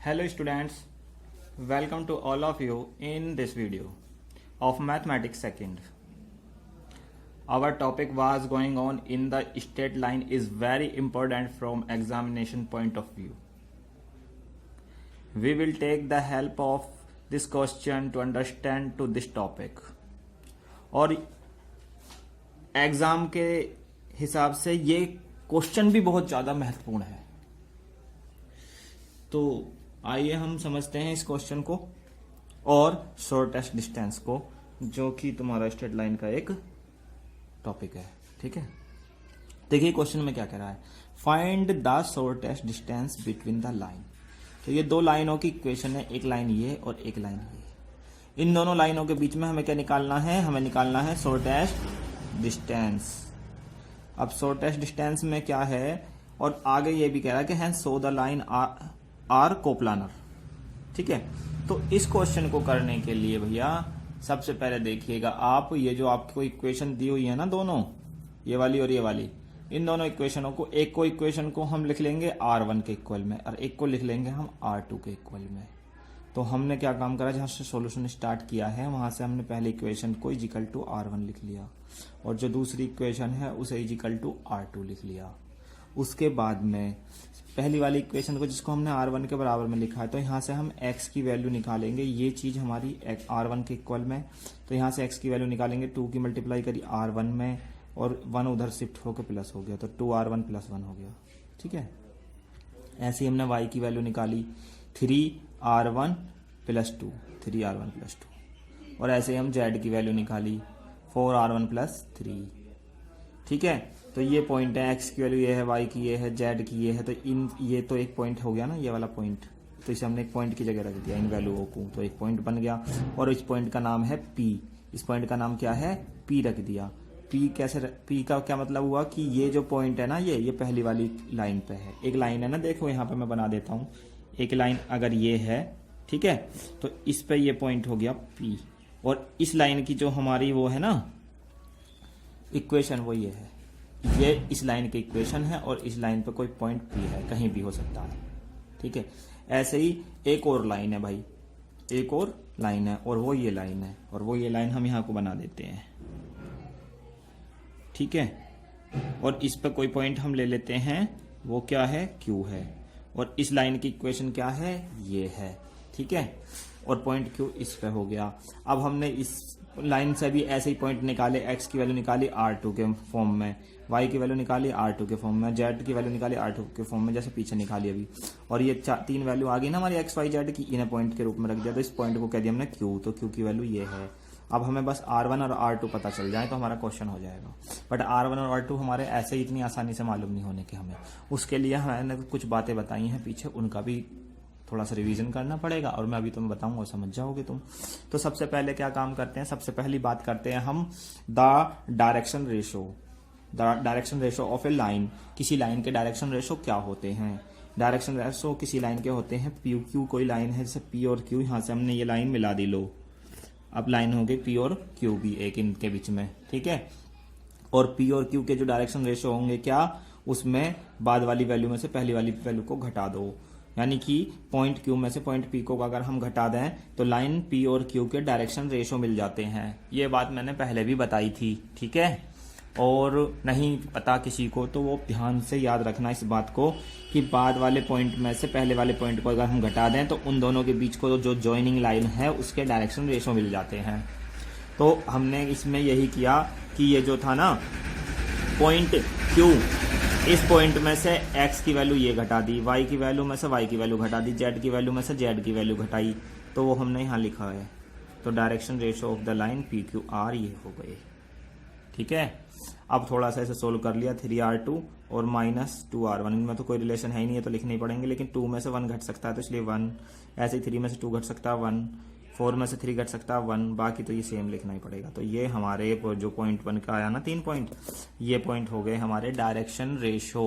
Hello students, welcome to all of you in this video of Mathematics 2nd. Our topic was going on in the straight line is very important from examination point of view. We will take the help of this question to understand to this topic. और exam के हिसाब से ये question भी बहुत ज़्यादा महत्वपूर्ण है। तो आइए हम समझते हैं इस क्वेश्चन को और शॉर्टेस्ट डिस्टेंस को, जो कि तुम्हारा स्ट्रेट लाइन का एक टॉपिक है। ठीक है, देखिए क्वेश्चन में क्या कह रहा है, find the shortest distance between the line. तो ये दो लाइनों की इक्वेशन है, एक लाइन ये और एक लाइन ये। इन दोनों लाइनों के बीच में हमें क्या निकालना है, हमें निकालना है शॉर्टेस्ट डिस्टेंस। अब शॉर्टेस्ट डिस्टेंस में क्या है, और आगे ये भी कह रहा है कि hence so the line are coplanar. ठीक है, तो इस क्वेश्चन को करने के लिए भैया सबसे पहले देखिएगा आप, ये जो आपको इक्वेशन दी हुई है ना, दोनों ये वाली और ये वाली, इन दोनों इक्वेशनों को, एक को इक्वेशन को हम लिख लेंगे R1 के इक्वल में और एक को लिख लेंगे हम R2 के इक्वल में। तो हमने क्या काम करा, जहां से सॉल्यूशन स्टार्ट किया है वहां से हमने पहले इक्वेशन को इजिकल टू R1 लिख लिया और जो दूसरी इक्वेशन है उसे इजिकल टू R2 लिख लिया। उसके बाद में पहली वाली इक्वेशन को जिसको हमने R1 के बराबर में लिखा है, तो यहाँ से हम x की वैल्यू निकालेंगे, ये चीज हमारी R1 के इक्वल में, तो यहाँ से x की वैल्यू निकालेंगे, 2 की मल्टीप्लाई करी R1 में और 1 उधर शिफ्ट होकर प्लस हो गया, तो 2R1 + 1 हो गया। ठीक है, ऐसे ही हमने y की वैल्यू निकाली, 3R1 + 2, 3R1 + 2, और ऐसे ही हम z की वैल्यू निकाली, 4R1 + 3। ठीक है, तो ये पॉइंट है, x की वैल्यू ये है, y की ये है, z की ये है, तो ये तो एक पॉइंट हो गया ना, ये वाला पॉइंट, तो इसे हमने एक पॉइंट की जगह रख दिया इन वैल्यूओं को, तो एक पॉइंट बन गया। और इस पॉइंट का नाम है p, इस पॉइंट का नाम क्या है, p रख दिया। p कैसे, p का क्या मतलब हुआ कि ये जो पॉइंट है ना, ये पहली वाली लाइन पे है। एक लाइन है ना, देखो यहाँ पे मैं बना देता हूँ, एक लाइन अगर ये है, ठीक है, तो इस पे ये पॉइंट हो गया p, और इस लाइन की जो हमारी वो है ना इक्वेशन, वो ये है, ये इस लाइन की इक्वेशन है और इस लाइन पे कोई पॉइंट p है, कहीं भी हो सकता है। ठीक है, ऐसे ही एक और लाइन है भाई, एक और लाइन है और वो ये लाइन है, और वो ये लाइन हम यहाँ को बना देते हैं। ठीक है, और इस पे कोई पॉइंट हम ले लेते हैं, वो क्या है, q है, और इस लाइन की इक्वेशन क्या है, ये है। ठीक है, और पॉइंट q इस पे हो गया। अब हमने इस लाइन से भी ऐसे ही पॉइंट निकाले, x की वैल्यू निकाली R2 के फॉर्म में, y की वैल्यू निकाली R2 के फॉर्म में, z की वैल्यू निकाली R2 के फॉर्म में, जैसे पीछे निकाली अभी, और ये तीन वैल्यू आ गई ना हमारी x y z की, इन्हें पॉइंट के रूप में रख दिया, तो इस पॉइंट को कह दिया हमने q, तो q की वैल्यू ये है। अब हमें बस R1 और R2 पता चल जाए तो हमारा क्वेश्चन हो जाएगा, बट R1 और R2 हमारे ऐसे ही इतनी आसानी से मालूम नहीं होने के हमें, उसके लिए हमने कुछ बातें बताई हैं पीछे, उनका भी थोड़ा सा रिवीजन करना पड़ेगा, और मैं अभी तुम्हें बताऊंगा और समझ जाओगे तुम। तो सबसे पहले क्या काम करते हैं, सबसे पहली बात करते हैं हम the direction ratio. The direction ratio of A line, किसी लाइन के डायरेक्शन रेशो क्या होते हैं। डायरेक्शन रेशो किसी लाइन के होते हैं, पी क्यू कोई लाइन है जैसे पी और क्यू, यहां से हमने ये लाइन मिला दी, लो अब लाइन हो गई पी और क्यू भी एक इनके बीच में। ठीक है, और पी और क्यू के जो डायरेक्शन रेशो होंगे क्या, उसमें बाद वाली वैल्यू में से पहली वाली वैल्यू को घटा दो, यानी कि पॉइंट क्यू में से पॉइंट पी को अगर हम घटा दें तो लाइन पी और क्यू के डायरेक्शन रेशो मिल जाते हैं। ये बात मैंने पहले भी बताई थी। ठीक है, और नहीं पता किसी को तो वो ध्यान से याद रखना इस बात को कि बाद वाले पॉइंट में से पहले वाले पॉइंट को अगर हम घटा दें तो उन दोनों के बीच को जो जॉइनिंग लाइन है उसके डायरेक्शन रेशो मिल जाते हैं। तो हमने इसमें यही किया कि ये जो था ना पॉइंट क्यू, इस पॉइंट में से x की वैल्यू ये घटा दी, y की वैल्यू में से y की वैल्यू घटा दी, z की वैल्यू में से z की वैल्यू घटाई, तो वो हमने यहाँ लिखा है। तो direction ratio of the line P Q R ये हो गए। ठीक है, अब थोड़ा सा इसे सोल्व कर लिया, 3R2 और -2R1, इनमें तो कोई रिलेशन है ही नहीं है तो लिखने ही पड़ेंगे, लेकिन 2 में से 1 घट सकता है तो इसलिए 1, ऐसे ही 3 में से 2 घट सकता है 1, 4 में से 3 घट सकता है 1, बाकी तो ये सेम लिखना ही पड़ेगा। तो ये हमारे जो पॉइंट बन का आया ना 3 पॉइंट, ये पॉइंट हो गए हमारे direction ratio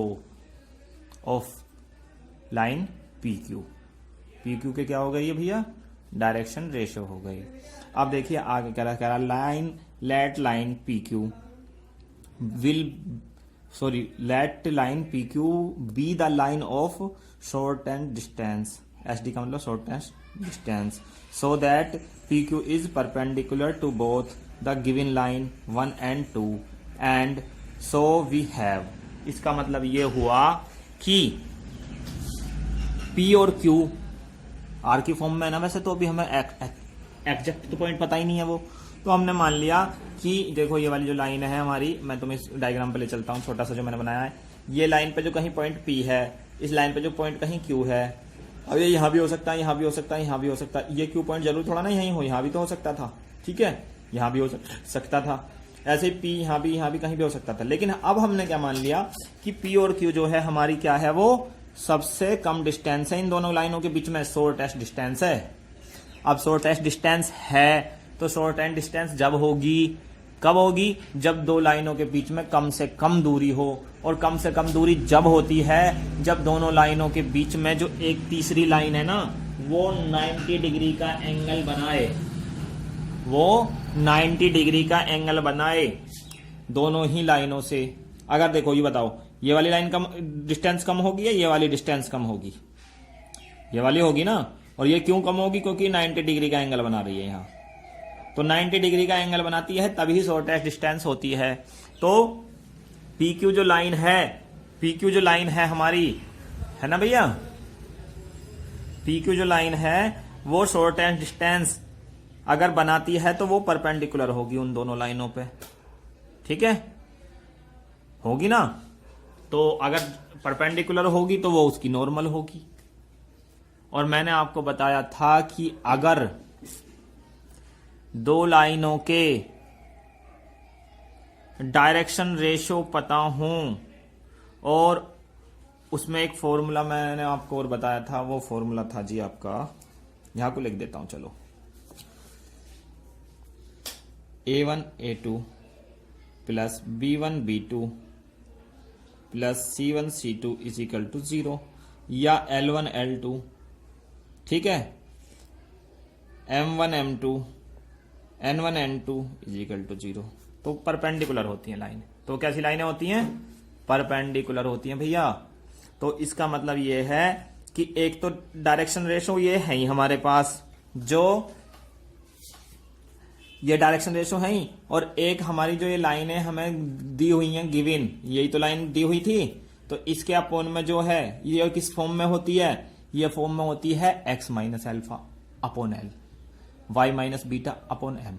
of line P Q. P Q के क्या हो गई है भैया, डायरेक्शन रेशो हो गई। अब देखिए आगे कह रहा line, let line P Q let line PQ be the line of short and distance S D का मतलब shortest distance, so that P Q is perpendicular to both the given line 1 and 2 and so we have. इसका मतलब ये हुआ कि P और Q R की form में है ना, वैसे तो अभी हमें एग्जैक्ट तो पॉइंट पता ही नहीं है वो, तो हमने मान लिया कि देखो ये वाली जो लाइन है हमारी, मैं तुम्हें इस डायग्राम पे ले चलता हूँ, छोटा सा जो मैंने बनाया है, ये लाइन पे जो कहीं पॉइंट P है, इस लाइन पे जो पॉइंट कहीं Q है, अब ये यहाँ भी हो सकता है, यहाँ भी हो सकता है, यहाँ भी हो सकता है, ये Q पॉइंट जरूर थोड़ा ना यहीं हो, यहाँ भी तो हो सकता था, ठीक है, यहाँ भी हो सकता था, ऐसे ही P यहाँ भी कहीं भी हो सकता था। लेकिन अब हमने क्या मान लिया कि P और Q जो है हमारी क्या है, वो सबसे कम डिस्टेंस है इन दोनों लाइनों के बीच में, शॉर्टेस्ट डिस्टेंस है। अब शॉर्टेस्ट डिस्टेंस है तो शॉर्टेस्ट डिस्टेंस जब होगी, कब होगी, जब दो लाइनों के बीच में कम से कम दूरी हो, और कम से कम दूरी जब होती है जब दोनों लाइनों के बीच में जो एक तीसरी लाइन है ना, वो 90 डिग्री का एंगल बनाए, वो 90 डिग्री का एंगल बनाए दोनों ही लाइनों से। अगर देखो ये बताओ, ये वाली लाइन कम डिस्टेंस कम होगी या ये वाली डिस्टेंस कम होगी? ये वाली होगी ना। और ये क्यों कम होगी? क्योंकि 90 डिग्री का एंगल बना रही है यहाँ, तो 90 डिग्री का एंगल बनाती है तभी शॉर्टेस्ट डिस्टेंस होती है। तो पी क्यू जो लाइन है, पी क्यू जो लाइन है हमारी, है ना भैया, पी क्यू जो लाइन है वो शॉर्टेस्ट डिस्टेंस अगर बनाती है तो वो परपेंडिकुलर होगी उन दोनों लाइनों पे, ठीक है, होगी ना। तो अगर परपेंडिकुलर होगी तो वो उसकी नॉर्मल होगी। और मैंने आपको बताया था कि अगर दो लाइनों के डायरेक्शन रेशो पता हो, और उसमें एक फॉर्मूला मैंने आपको और बताया था, वो फॉर्मूला था जी आपका, यहां को लिख देता हूं चलो, A1 A2 plus B1 B2 plus C1 C2 is equal to 0, या L1 L2, ठीक है, M1 M2 N1 N2 is equal to 0। तो परपेंडिकुलर होती हैं लाइन। तो कैसी लाइनें होती हैं? परपेंडिकुलर होती हैं भैया। तो इसका मतलब ये है कि एक तो डायरेक्शन रेशो ये है ही हमारे पास, जो ये डायरेक्शन रेशो है ही, और एक हमारी जो ये लाइनें हमें दी हुई हैं गिवन, यही तो लाइन दी हुई थी, तो इसके अपोन में जो है ये किस फॉर्म में होती है? ये फॉर्म में होती है x minus alpha upon L, y minus beta upon M,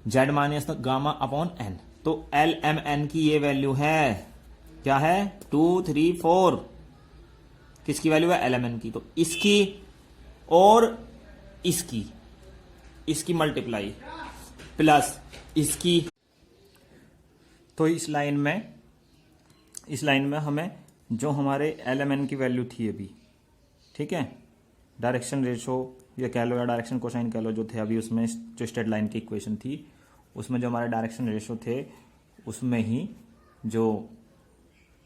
z minus gamma upon N. तो एल एम एन की ये वैल्यू है, क्या है? 2 3 4। किसकी वैल्यू है? एल एम एन की। तो इसकी और इसकी मल्टीप्लाई प्लस इसकी। तो इस लाइन में हमें जो हमारे एल एम एन की वैल्यू थी अभी, ठीक है, डायरेक्शन रेशो या कह लो या डायरेक्शन कोसाइन कह लो जो थे अभी, उसमें जो स्ट्रेट लाइन की इक्वेशन थी उसमें जो हमारे डायरेक्शन रेशो थे उसमें ही जो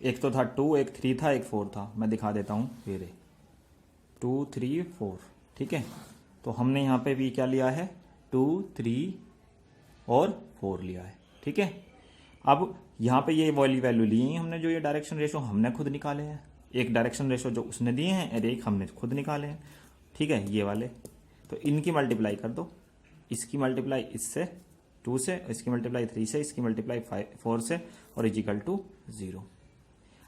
एक तो था 2, एक 3 था, एक 4 था। मैं दिखा देता हूँ, ये रे 2 3 4, ठीक है। तो हमने यहाँ पे भी क्या लिया है? 2 3 और 4 लिया है, ठीक है। अब यहाँ पे ये वाली वैल्यू ली है हमने, जो ये डायरेक्शन रेशो हमने खुद निकाले हैं, एक डायरेक्शन रेशो जो उसने दिए हैं और एक हमने खुद निकाले हैं, ठीक है, ये वाले। तो इनकी मल्टीप्लाई कर दो, इसकी मल्टीप्लाई इससे 2 से, इसकी मल्टीप्लाई 3 से, इसकी मल्टीप्लाई 4 से, और इजिकल टू 0।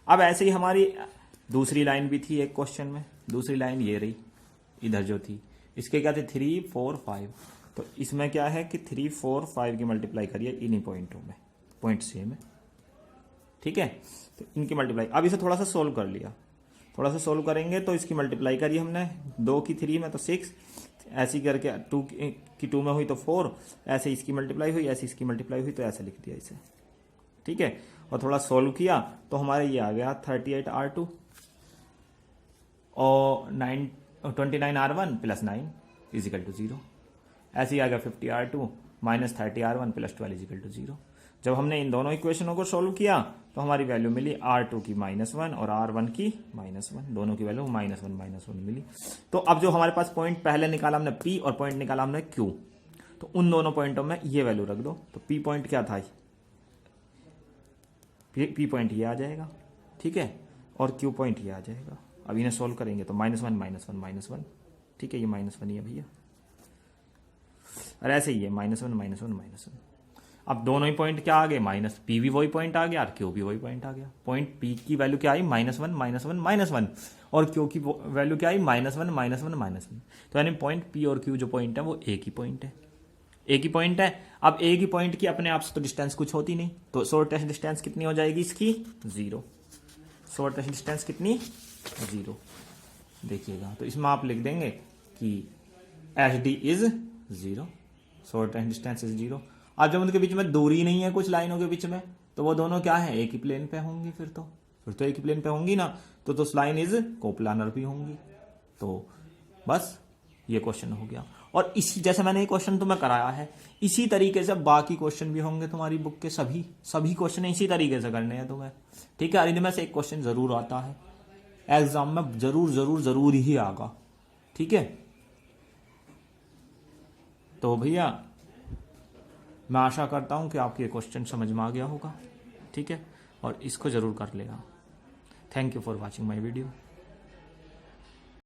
अब ऐसे ही हमारी दूसरी लाइन भी थी एक क्वेश्चन में, दूसरी लाइन ये रही इधर जो थी, इसके क्या थे? 3 4 5। तो इसमें क्या है कि 3 4 5 की मल्टीप्लाई करिए इन्हीं पॉइंटों में, पॉइंट सेम है, ठीक है। तो इनकी मल्टीप्लाई, अब इसे थोड़ा सा सोल्व कर लिया, थोड़ा सा सोल्व करेंगे तो इसकी मल्टीप्लाई करी हमने, 2 की 3 में तो 6, ऐसी करके 2 की 2 में हुई तो 4, ऐसे इसकी मल्टीप्लाई हुई, ऐसे इसकी मल्टीप्लाई हुई, तो ऐसे लिख दिया इसे, ठीक है। और थोड़ा सोल्व किया तो हमारे ये आ गया 38 R2 और 29 R1 प्लस 9 इजिकल टू 0। ऐसे ही आ गया 50 R2 minus 30 R1 plus 12 is equal to 0। जब हमने इन दोनों इक्वेशनों को सोल्व किया तो हमारी वैल्यू मिली R2 की -1 और R1 की -1, दोनों की वैल्यू -1 मिली। तो अब जो हमारे पास पॉइंट पहले निकाला हमने P और पॉइंट निकाला हमने Q, तो उन दोनों पॉइंटों में ये वैल्यू रख दो। तो P पॉइंट क्या था? P पॉइंट ये आ जाएगा, ठीक है, और Q पॉइंट ये आ जाएगा। अब इन्हें सोल्व करेंगे तो -1 -1 -1, ठीक है, ये -1 ही है भैया, और ऐसे ही है -1 -1 -1। अब दोनों ही पॉइंट क्या आ गए, माइनस, पी भी वही पॉइंट आ गया और क्यू भी वही पॉइंट आ गया। पॉइंट पी की वैल्यू क्या आई, -1 -1 -1, और क्यू की वैल्यू क्या आई, -1 -1 -1। तो यानी पॉइंट पी और क्यू जो पॉइंट है वो एक ही पॉइंट है, एक ही पॉइंट है। अब एक ही पॉइंट की अपने आप से तो डिस्टेंस कुछ होती नहीं, तो शॉर्टेस्ट डिस्टेंस कितनी हो जाएगी इसकी, 0। शॉर्टेस्ट डिस्टेंस कितनी, 0। देखिएगा तो इसमें आप लिख देंगे कि H D is 0, shortest distance is 0। अब जब उनके बीच में दूरी नहीं है कुछ लाइनों के बीच में, तो वो दोनों क्या है, एक ही प्लेन पे होंगी, फिर तो एक ही प्लेन पे होंगी ना, तो उस लाइन इज कोप्लानर भी होंगी। तो बस ये क्वेश्चन हो गया। और इसी जैसे मैंने ये क्वेश्चन तुम्हें कराया है, इसी तरीके से बाकी क्वेश्चन भी होंगे तुम्हारी बुक के, सभी क्वेश्चन इसी तरीके से करने हैं तुम्हें, ठीक है। इनमें से एक क्वेश्चन जरूर आता है एग्जाम में, जरूर ही आगा, ठीक है। तो भैया मैं आशा करता हूं कि आपको ये क्वेश्चन समझ में आ गया होगा, ठीक है, और इसको जरूर कर लेना। Thank you for watching my video.